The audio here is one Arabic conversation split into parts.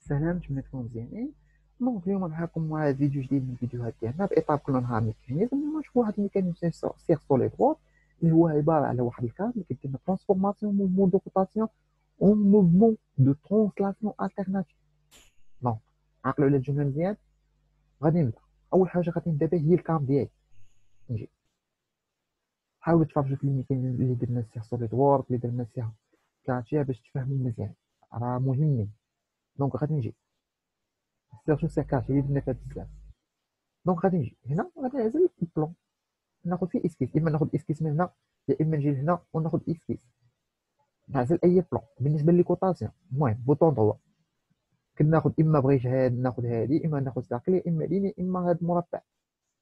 سلام، نتمنى تكونوا مزيانين. دونك اليوم معكم مع فيديو جديد من الفيديوهات ديالنا بإطار كل نهار ميكانيزم. اليوم نشوفوا واحد الميكانيزم سيغ سوليد وورك اللي هو عبارة على واحد الكاد اللي كيدير ترانسفورماسيون موفمون دو روتاسيون اون موفمون دو ترانسلاسيون التيرناتيف. دونك عقلوا على الجملة مزيان. غادي نبدا. أول حاجة غادي نبدا بها هي الكام ديالي. نجي حاولوا تفرجوا في الميكانيزم اللي درنا سيغ سوليد وورك اللي درنا سيغ كاتيا باش تفهموا مزيان، راه مهمين. دونك غادي نجي سيرتو سيغ كاتيا اللي درنا فيها بزاف. دونك غادي نجي هنا غادي نعزل البلون، ناخذ فيه اسكيس، اما ناخذ اسكيس من هنا يا اما نجي لهنا وناخذ اسكيس. نعزل اي بلون بالنسبه للكوطاسيون. المهم بوطون دروا كناخذ، اما بغيت هاد ناخذ هادي، اما ناخذ ساقل، يا اما لين، يا اما هاد المربع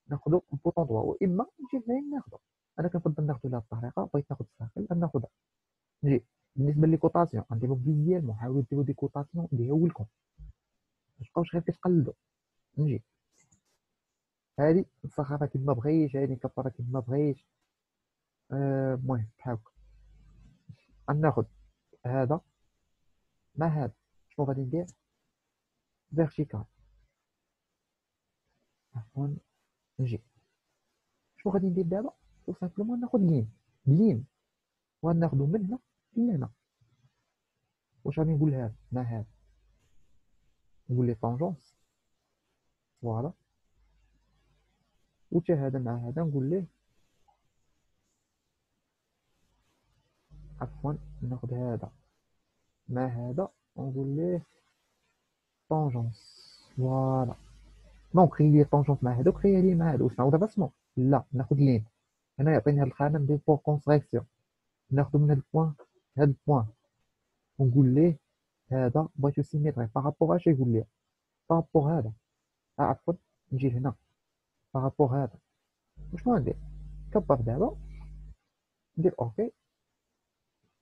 ناخذو بوطون دروا، واما نجي هنا ناخذو. انا كنفضل ناخذو بهاد الطريقه. بغيت ناخذ ساقل ناخذها. نجي بالنسبه للكوطاسيون غنديرو فيزيالمون، حاولوا ديروا دي كوطاسيون ديالكم، ما تبقاوش غير كتقلدوا. نجي هادي نسخرها كيما بغيت، هادي نكبرها كيما بغيت. المهم بحال هكا غناخذ هذا مع هذا. شنو غادي ندير؟ فيرتيكال. عفوا. نجي شنو غادي ندير دابا؟ تو سامبلومون ناخذ لين وغناخذو من هنا لهنا. واش غادي نقول هذا مع هذا؟ نقول لي طونجونس. فوالا. وتا هذا مع هذا نقول ليه، عفوا، ناخذ هذا مع هذا ونقول ليه طونجونس. فوالا. دونك خلي لي طونجونس مع هذا وخلي لي مع هذا. واش نعاود الرسمه؟ لا، ناخذ لين. هنا يعطيني هاد الخانه ندير بور كونستركسيون. ناخذ من هاد البوان هاد البوان ونقول ليه هذا بغيتو سيميتري بارابور اش يقول لي بارابور هذا. عفوا. نجي لهنا بارابور هذا. وشنو غندير؟ كبر دابا، ندير اوكي.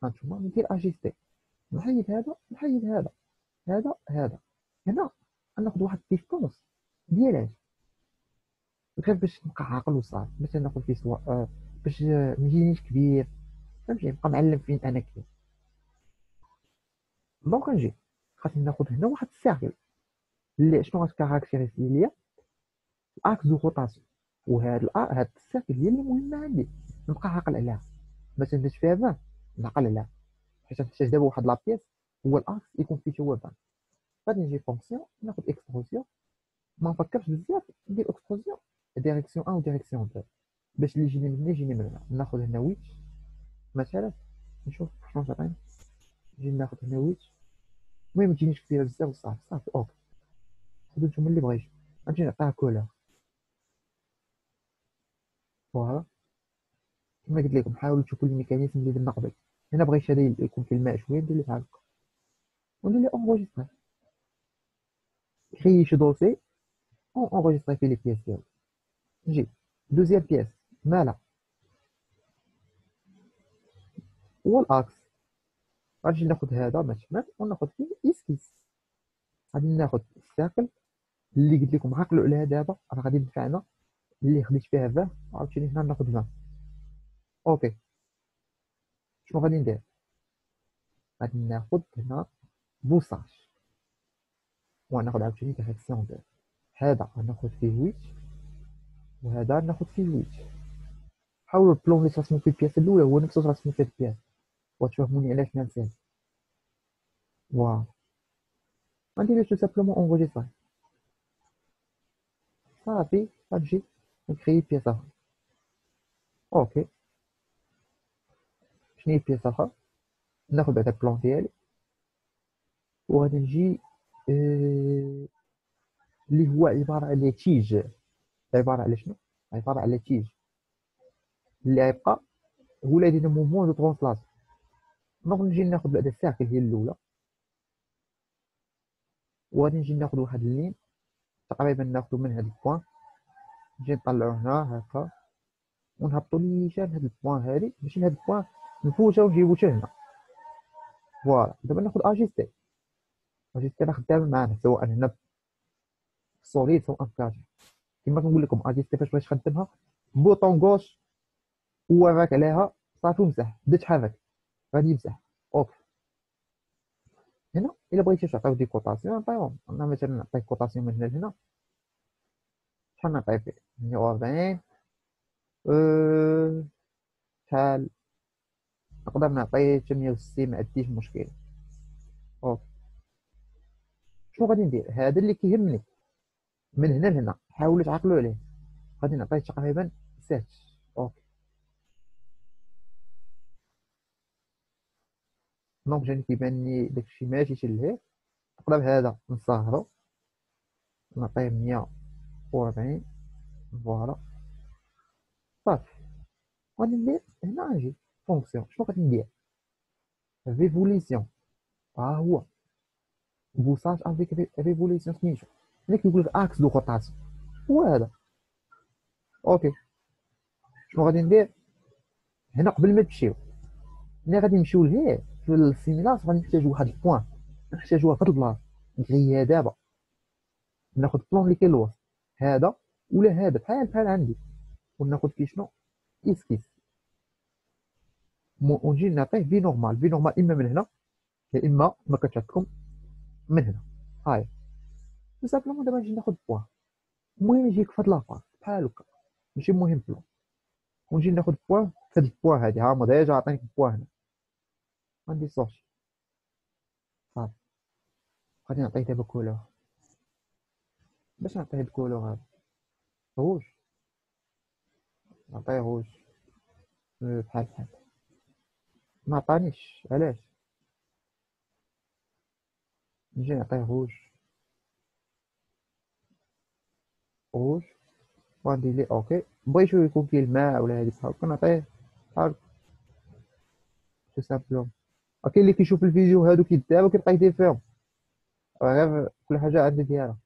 هانتوما ندير اجيستي، نحيد هذا نحيد هذا، هذا هنا. غناخد واحد الديستونس ديال غير باش نبقى عاقل وصافي، باش ناخد فيه سوا باش ميجينيش كبير، فهمتي؟ نبقى معلم فين انا كبير. دونك نجي خاصني ناخد هنا واحد الساكل اللي شنو غتكاركتيريزي ليا الاكس دو روتاسيون. هاد الساكل هي اللي مهمه عندي، نبقى عاقل عليها. باش ندير فيها 20 نعقل عليها، حيت نحتاج دابا واحد لابيس هو الاكس يكون فيه هو 20. غادي نجي فونكسيون ناخد اكستروزيون، ما نفكرش بزاف، ندير اكستروزيون ديريكسيون 1 و ديريكسيون 2 باش اللي يجيني من هنا يجيني من هنا. ناخد هنا ويتش مثلا، نشوف شنو تعطيني. نجي ناخد هنا ويتش، المهم متجينيش كبيره بزاف وصافي صافي اوكي. خدو نتوما اللي بغيتو. غنجي نعطيها كولور. فوالا. كما قلت لكم حاولوا تشوفوا الميكانيزم اللي درنا قبل. هنا بغيت هذا يكون في الماء شويه، ندير ليه بحال هكا وندير ليه اونغوجيستري. كريي شي دوسي اونغوجيستري فيه لي بياس ديالو. نجي دوزيام بياس مالها هو الاكس. غنجي ناخد هذا مثلا وناخد فيه اسكيس. غادي ناخد الساقل اللي قلت لكم عقلوا عليها دابا، راه غادي ينفعنا. اللي خديت فيها 20 عاوتاني هنا ناخد 20. اوكي. شنو غادي ندير؟ غادي ناخد هنا بوصاج وناخد عاوتاني ديريكسيون 2. هذا غناخد فيه ويتش وهذا ناخد فيه ويتش. حاولوا البلون اللي ترسموا فيه البياس الاولى هو نفسه ترسموا فيه البياس، وتفهموني علاش ما نسيت. واو. غندير ليه تو سامبلومون اونغوجيستري صافي. غنمشي نكري بياس اخرى. اوكي. شنو هي البياس اخرى؟ ناخد بعدا البلون ديالي وغادي نجي اللي هو عباره على تيج. عباره على شنو؟ عباره على تيج اللي غيبقى هو اللي يدير موفمون دو ترونسلاسيون. دونك نجي ناخد بعدا الساكل هي الاولى، وغادي نجي ناخد واحد اللين تقريبا ناخدو من هاد البوان، نجي نطلعو هنا هكا ونهبطو نيشان هاد البوان هادي، ماشي لهاد البوان نفوتو ونجيبو حتى هنا. فوالا. دابا ناخد اجيستي. اجيستي راه خدامه معانا سواء هنا في السوليد سواء في كاتي. كما كنقول لكم اجيستي فاش بغيت تخدمها بوطون غوش وراك عليها صافي ومسح، بدا تحرك غادي يمسح. اوكي. هنا الا بغيتي تعطيو دي كوطاسيون عطيهم. انا مثلا نعطيه كوطاسيون من هنا لهنا، شحال نعطيه فيه 140. شحال نقدر نعطيه 160، ما عنديش مشكل. اوكي، شنو غادي ندير؟ هذا اللي كيهمني من هنا لهنا، حاولوا تعقلوا عليه. غادي نعطيه تقريبا 6. اوكي، دونك جاني كيبان لي داكشي ماشي تلهيه. نقدر هذا نصغرو، نعطيه 140. فوالا، صافي. غادي ندير هنا، غنجي فونكسيون. شنو غادي ندير؟ ريفوليسيون. ها هو بوساج افيك ريفوليسيون سميتو. هنا كيقول لك اكس دو روتاسيون، هو هذا. اوكي، شنو غادي ندير هنا قبل ما تمشيو؟ ملي غادي نمشيو لهيه في السيميلات، غادي نحتاجو واحد البوان، نحتاجوها في هاد البلاصه. نكريها دابا، ناخد البلون اللي كاين الوسط، هذا ولا هذا، بحال عندي. وناخد فيه شنو؟ اسكيس. ونجي نعطيه في نورمال. في نورمال اما من هنا، يا اما ما كتعطيكم من هنا. هاي سامبلومون. دابا نجي ناخد بوان، المهم يجيك في هاد لاباس بحال هكا، ماشي مهم بلون. ونجي ناخد بوان في هاد البوان هادي. ها هما ديجا عطاني بوان هنا. غندير سورتي، صافي. غادي نعطيه دابا كولور. باش نعطيه الكولور هذا روج، نعطيه روج. بحال ما عطانيش علاش. نجي نعطيه روج. روج وغندير ليه اوكي. بغيتو يكون فيه الماء ولا هادي بحال هكا، نعطيه بحال تو سامبلوم. كاين اللي كيشوف الفيديو هادو كيدارو كيبقى يدير فيهم. غير كل حاجه عندها ديالها،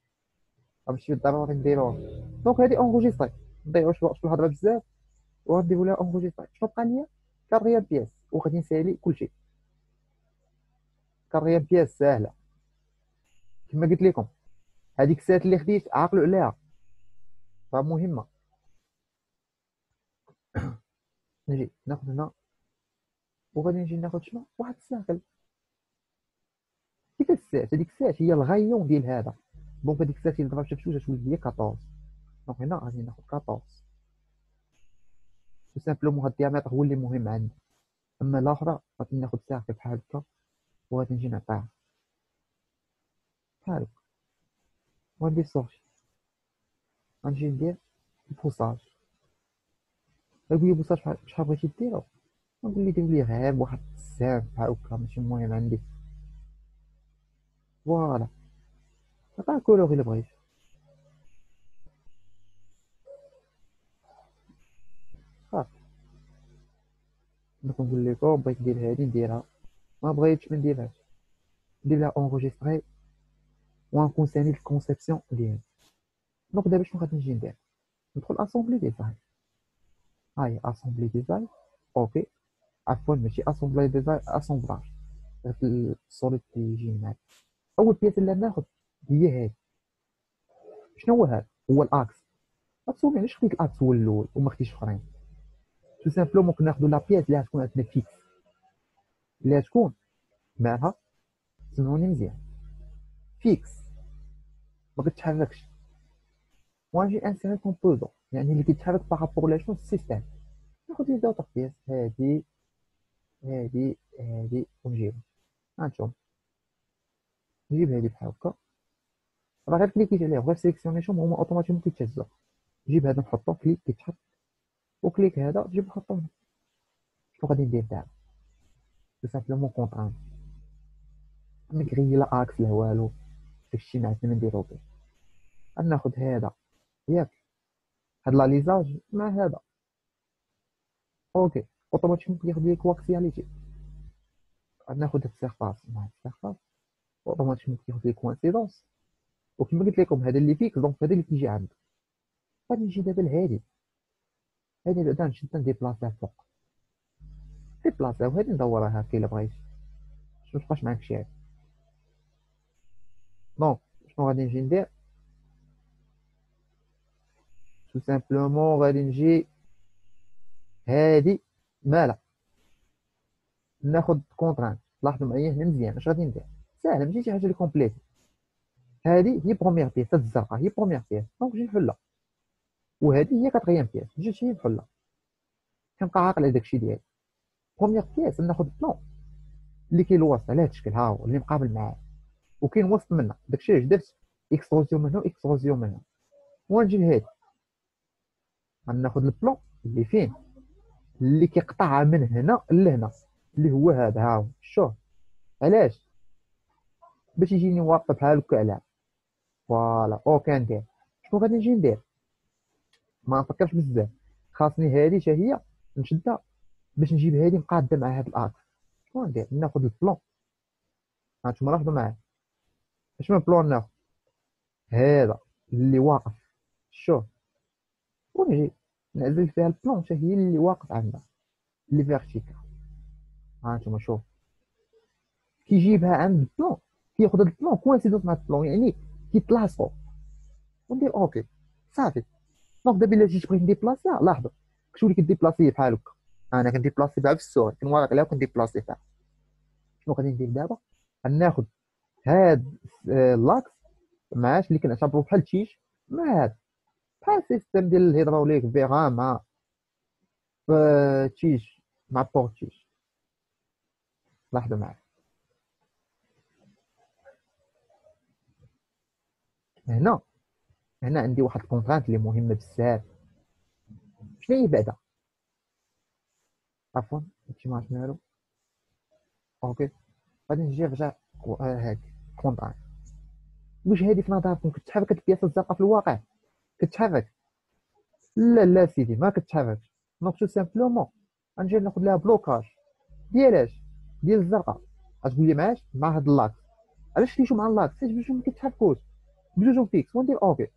ماشي بالضروري نديروها. دونك هادي اونغوجيستري، مضيعوش الوقت في الهضره بزاف. وغنديرو لها اونغوجيستري. شنو بقى ليا؟ 4 بياس، وغادي نسالي كلشي. 4 بياس ساهله كما قلت لكم. هذيك الساعات اللي خديت عاقلوا عليها، فمهمه. نجي ناخذ هنا، وغادي نجي ناخذ شنو؟ واحد الساكل. كيف الساعات؟ هذيك الساعات هي الغايون ديال هذا. دونك هذيك الساعات اللي ضربتها بشوج تولي هي 14. دونك هنا غادي ناخذ 14. تو سامبلومون هاد الديامتر هو اللي مهم عندي. اما الاخرى غادي ناخذ ساكل بحال هكا، وغادي نجي نعطيها بحال هكا. وغندير سورتي، غنجي ندير البوساج. غيقول لي بوساج شحال بغيتي ديرو؟ نقول لي دير لي غير بواحد الساعه بحال هكا، ماشي مهم عندي. فوالا، عطاه الكولور اللي بغيت. صافي. دونك نقول لكم بغيت ندير هادي نديرها، ما بغيتش ما نديرهاش. ندير لها اونغوجيستري ونكون ثاني الكونسيبسيون ديالي. دونك دابا شنو غادي نجي ندير؟ ندخل اسومبلي ديزاين. هاهي اسومبلي ديزاين. اوكي، عفوا ماشي اسومبلي ديزاين، اسومبلاج. هاد السوليد اللي يجي معاك. اول بياس اللي ناخذ هي هادي. شنو هو هذا؟ هو الاكس. ما تسولنيش خديت الاكس هو الاول وما خديتش اخرين. تو سامبلومون ممكن ناخذ لا بياس اللي غتكون عندنا فيكس، اللي غتكون معها، سمعوني مزيان، فيكس ما كتحركش. واجي انسيري كومبوزون، يعني اللي كيتحرك بارابور لا شنو السيستم. ناخذ لي دوطر بياس، هادي هادي ونجيبها. هانتوما نجيب هادي بحال هكا. راه غير كليكيت عليه، غير سيليكسيونيشن هما اوتوماتيكمون كيتهزوا. نجيب هذا نحطو كليك كيتحط، وكليك هذا تجيب نحطو هنا. شنو غادي ندير دابا؟ تو سامبلومون كونطران، نكري لا اكس لا والو، داكشي ما عندنا ما نديرو به. غناخد هذا ياك، هاد لا ليزاج مع هذا. اوكي، اوتوماتيكمون كياخد لي كواكسياليتي. غناخد هاد السيرفاس مع السيرفاس، اوتوماتيكمون كياخد لي كوانسيدونس. وكما قلت لكم هذا اللي فيك، دونك هذا اللي كيجي عندك. غادي نجي دابا لهادي، هادي بعدا نشدها نديبلاصيها فوق، ديبلاصيها، وهادي ندورها هكا الا بغيتي باش متبقاش معاك شي عيب. دونك شنو غادي نجي ندير؟ تو سامبلومون غادي نجي هادي مالا، ناخد كونطران. لاحظوا معايا هنا مزيان اش غادي ندير. ساهله ماشي شي حاجه اللي كومبليت. هذه هي بروميير بيس، هاد الزرقاء هي بروميير بيس دونك نجي نحلها، وهذه هي كاتريام بيس نجي شي نحلها. كنبقى عاقل على داكشي ديالي. بروميير بيس ناخذ بلون اللي كاين الوسط على هاد الشكل ها هو اللي مقابل معاه، وكاين وسط منه داكشي علاش درت اكستروزيون من هنا واكستروزيون من هنا. ونجي لهادي غناخذ البلون اللي فين اللي كيقطعها من هنا لهنا، اللي هو هذا ها هو. شوف علاش؟ باش يجيني واقف بحال هكا على فوالا. اوكي ندير شنو غادي نجي ندير؟ ما نفكرش بزاف، خاصني هادي حتى هي نشدها باش نجيب هادي مقاده مع هاد الاكس. شنو ندير؟ ناخذ البلون، هانتوما لاحظوا معايا اش من بلون ناخذ، هذا اللي واقف شوف، ونجي نعزل فيها البلون حتى هي اللي واقف عندها اللي فيرتيكال. هانتوما شوف كيجيبها عند البلون، كياخذ البلون كوانسيدونس مع البلون يعني كيتلاصقوا. وندير اوكي صافي. دونك دابا الا جيت بغيت نديبلاسيها لاحظوا كتولي كديبلاسي بحال هكا، انا كنديبلاسي بها في الصور كنوريك عليها وكنديبلاسي فيها. شنو غادي ندير دابا؟ غناخذ هاد اللاكس معاش اللي كنعتبرو بحال تيش مع هاد، بحال السيستم ديال الهيدروليك فيغا مع تيش مع بورتيش. لاحظوا معايا هنا، هنا عندي واحد الكونترانت اللي مهمه بزاف. شنو هي بعدا؟ عفوا هادشي ما عرفت مالو. اوكي غادي نجي نرجع هادي كونترانت. واش هادي في نظركم كتحرك هاد البياسه الزرقاء في الواقع؟ كتحرك؟ لا لا سيدي ما كتحركش. دونك تو سامبلومون غنجي ناخذ لها بلوكاج ديال اش؟ ديال الزرقاء. غتقول لي معاش مع هاد اللاكس. علاش خديتو مع اللاكس؟ حيت بجوج ما كيتحركوش، بجوجهم فيكس. وندير اوكي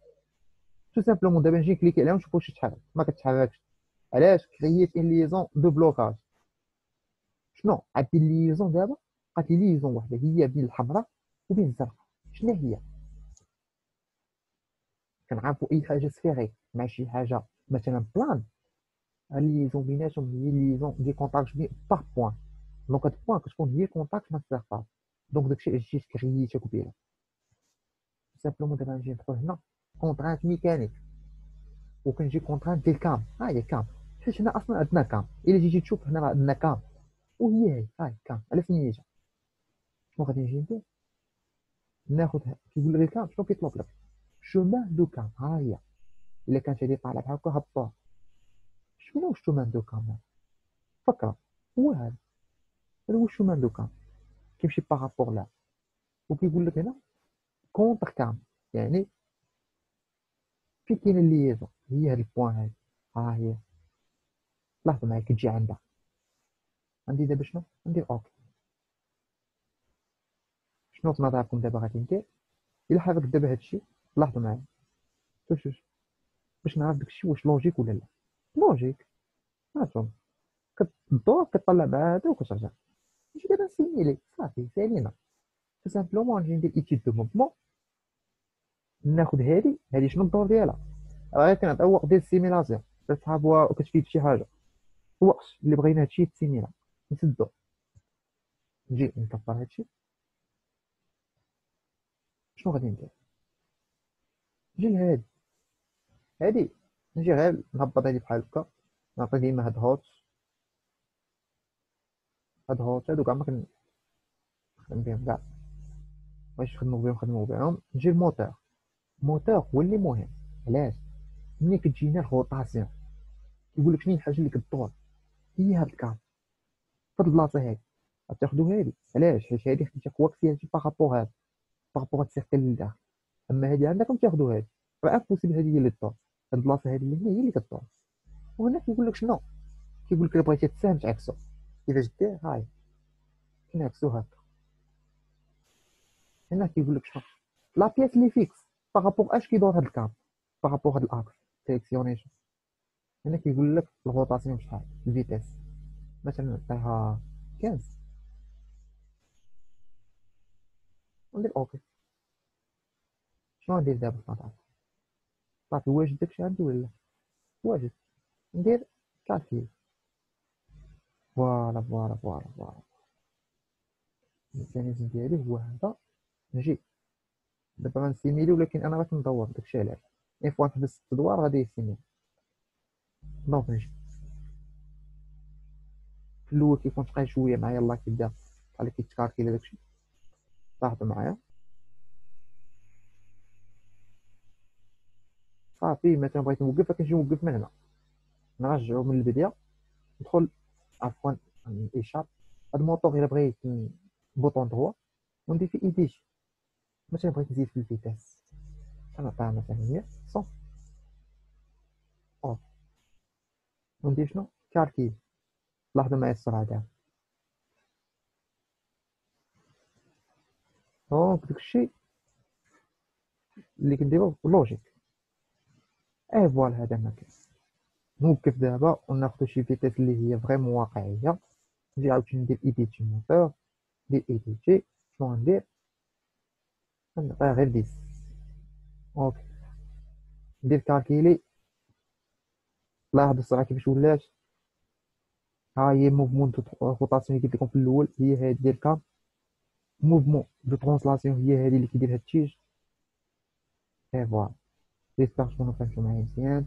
تو سامبلومون دابا نجي كليكي عليهم نشوف واش تتحرك. ما كتحركش. علاش؟ كرييت ان ليزون دو بلوكاج. شنو عندي ليزون دابا؟ بقات لي ليزون وحده هي بين الحمراء وبين الزرقاء. شنو هي؟ كنعرفوا اي حاجه سفيريك مع شي حاجه مثلا بلان، الليزون بيناتهم هي ليزون دي كونتاكت باغ بوان. دونك هاد بوان كتكون هي كونتاكت مع السيرفاس. دونك داكشي علاش جيت كرييتها كبيره. سامبلومون دابا نجي ندخل هنا كونترانت ميكانيك، وكنجي كونترانت ديال كام. ها هي كام، حيت هنا اصلا عندنا كام. الا جيتي تشوف هنا عندنا كام، وهي هي هاي كام على سميتها. شنو غادي نجي ندير؟ ناخذ كيقول لك كام شنو كيطلب لك؟ شومان دو كام. ها هي الا كانت هذه طالعه بحال هكا هبطوها. شنو هو الشومان دو كام؟ فكر. هو هذا، هذا هو الشومان دو كام. كيمشي بارابور لا، وكيقول لك هنا كونتر كام، يعني فين كاين الليزون هي هاد البوان هادي. ها هي لاحظوا معايا كتجي عندها. عندي دابا شنو ندير؟ اوكي شنو في نظركم دابا غادي ندير؟ الا حركت دابا هادشي لاحظوا معايا شوف باش نعرف داكشي واش لوجيك ولا لا. لوجيك. هانتوما كتدور كطلع مع هذا وكترجع. نجي دابا نسيميلي صافي سالينا. تو سامبلومون نجي ندير ايتيود دو موفمون، ناخذ هادي شنو الدور ديالها؟ راه غير كنعطيو وقت ديال السيميلاسيون باش تصحابوا وكتفيد شي حاجه. الوقت اللي بغينا هادشي يتسيميلا نسدو. نجي نكبر هادشي. شنو غادي ندير؟ نجي لهادي، هادي نجي غير نهبط هادي بحال هكا. نعطي ديما هاد هوت، هاد هوت هادو كاع ما كنخدم بهم كاع، باش نخدمو بهم نخدمو بهم. نجي الموتور. الموتور هو اللي مهم. علاش؟ ملي كتجينا الروطاسيون كيقول لك شنو هي الحاجه اللي كدور، هي هاد الكام. فهاد البلاصه هادي غتاخدو هادي. علاش؟ حيت هادي خديتها كواكسي هادشي باغابوغ هاد، باغابوغ هاد السيركل اللي داخل. اما هادي عندكم تاخدو هادي، راه امبوسيبل هادي هي اللي تدور. هاد البلاصه هادي اللي هنا هي اللي كدور. وهنا كيقول لك شنو؟ كيقول لك الا بغيتي تساهم تعكسو. كيفاش دير؟ هاي كنعكسو هكا. هنا كيقول لك شنو؟ لا بياس اللي فيكس باغابوغ اش كيدور هاد الكام، باغابوغ هاد الاكس سيليكسيونيشن. هنا كيقول لك الروتاسيون شحال الفيتيس، مثلا نعطيها 15 وندير اوكي. شنو ندير دابا في المطار؟ صافي واجد داكشي عندي ولا واجد؟ ندير كالكيل. فوالا فوالا فوالا فوالا. الميكانيزم ديالي هو هذا. نجي دابا غنسيميلي، ولكن انا غتندور داكشي علاش اي فوا نحبس التدوار غادي يسيميلي. دونك نجي في الاول كيكون ثقيل شويه معايا، يلاه كيبدا بحال كيتكاركيل داكشي. لاحظوا معايا صافي. مثلا بغيت نوقف فكنجي نوقف من هنا، نرجعو من البدايه، ندخل عفوا الاشاره. هاد الموطور الا بغيت بوطون دروا وندير في ايديش. مثلا بغيت نزيد في الفيتاس، غنعطيها مثلا هي 100 اوف، وندير شنو كالكيل. لاحظوا معايا السرعه ديالها. دونك داكشي اللي كنديرو لوجيك. فوالا هذا ما كاين. نوقف دابا وناخدو شي فيتاس اللي هي فريمون واقعيه. نجي عاوتاني ندير ايديتي موتور، ندير ايديتي. شنو غندير؟ غنعطيها غير 10. اوكي، ندير كالكيلي. لاحظ السرعه كيفاش ولات. ها هي موفمون دو روتاسيون اللي قلت لكم في الاول، هي هذه ديال كام. موفمون دو ترونسلاسيون هي هذه اللي كيديرها التيج. فوالا. جيسبر تكونوا فهمتوا معايا مزيان.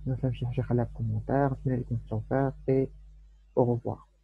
ما فهمتش شي حاجه خليها في الكومونتير. نتمنى لكم التوفيق. اي او revoir.